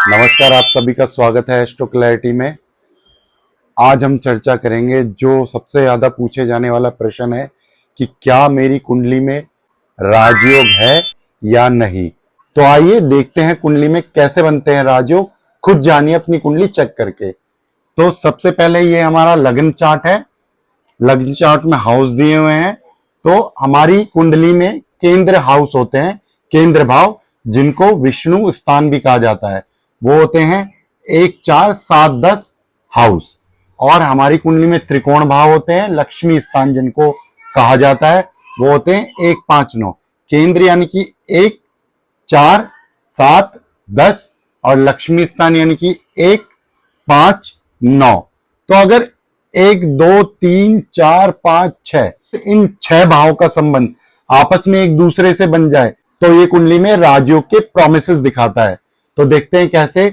नमस्कार, आप सभी का स्वागत है एस्ट्रो क्लैरिटी में। आज हम चर्चा करेंगे जो सबसे ज्यादा पूछे जाने वाला प्रश्न है कि क्या मेरी कुंडली में राजयोग है या नहीं। तो आइए देखते हैं कुंडली में कैसे बनते हैं राजयोग, खुद जानिए अपनी कुंडली चेक करके। तो सबसे पहले ये हमारा लग्न चार्ट है। लग्न चार्ट में हाउस दिए हुए हैं। तो हमारी कुंडली में केंद्र हाउस होते हैं, केंद्र भाव, जिनको विष्णु स्थान भी कहा जाता है। वो होते हैं 1, 4, 7, 10 हाउस। और हमारी कुंडली में त्रिकोण भाव होते हैं, लक्ष्मी स्थान जिनको कहा जाता है, वो होते हैं 1, 5, 9। केंद्र यानी कि 1, 4, 7, 10 और लक्ष्मी स्थान यानी कि 1, 5, 9। तो अगर 1, 2, 3, 4, 5, 6 इन 6 भाव का संबंध आपस में एक दूसरे से बन जाए तो ये कुंडली में राजयोग के प्रोमिसेस दिखाता है। तो देखते हैं कैसे।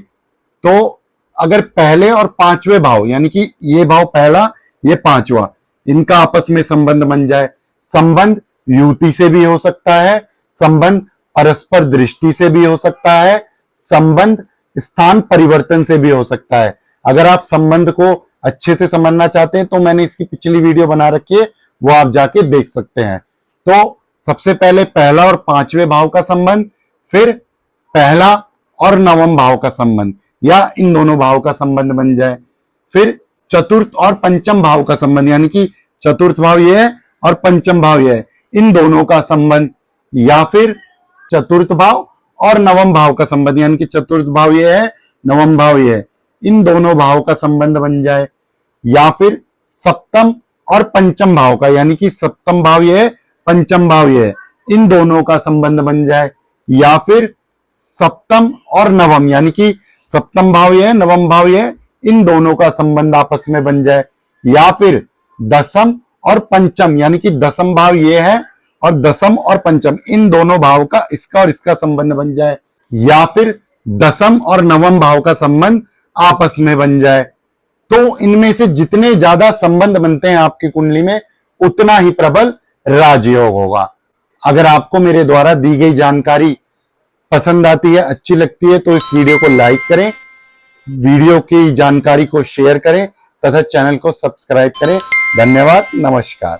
तो अगर पहले और पांचवें भाव यानी कि ये भाव पहला, ये पांचवा, इनका आपस में संबंध बन जाए, संबंध युति से भी हो सकता है, संबंध परस्पर दृष्टि से भी हो सकता है, संबंध स्थान परिवर्तन से भी हो सकता है। अगर आप संबंध को अच्छे से समझना चाहते हैं तो मैंने इसकी पिछली वीडियो बना रखी है, वो आप जाके देख सकते हैं। तो सबसे पहले पहला और पांचवें भाव का संबंध, फिर पहला और नवम भाव का संबंध या इन दोनों भाव का संबंध बन जाए, फिर चतुर्थ और पंचम भाव का संबंध यानी कि चतुर्थ भाव ये है और पंचम भाव ये है, इन दोनों का संबंध, या फिर चतुर्थ भाव और नवम भाव का संबंध यानी कि चतुर्थ भाव ये है, नवम भाव ये है, इन दोनों भाव का संबंध बन जाए, या फिर सप्तम और पंचम भाव का यानी कि सप्तम भाव ये है, पंचम भाव ये है, इन दोनों का संबंध बन जाए, या फिर सप्तम और नवम यानी कि सप्तम भाव ये है, नवम भाव ये है, इन दोनों का संबंध आपस में बन जाए, या फिर दसम और पंचम यानी कि दसम भाव ये है और दसम और पंचम, इन दोनों भाव का इसका और इसका संबंध बन जाए, या फिर दसम और नवम भाव का संबंध आपस में बन जाए। तो इनमें से जितने ज्यादा संबंध बनते हैं आपकी कुंडली में उतना ही प्रबल राजयोग होगा। अगर आपको मेरे द्वारा दी गई जानकारी पसंद आती है, अच्छी लगती है, तो इस वीडियो को लाइक करें, वीडियो की जानकारी को शेयर करें तथा चैनल को सब्सक्राइब करें। धन्यवाद, नमस्कार।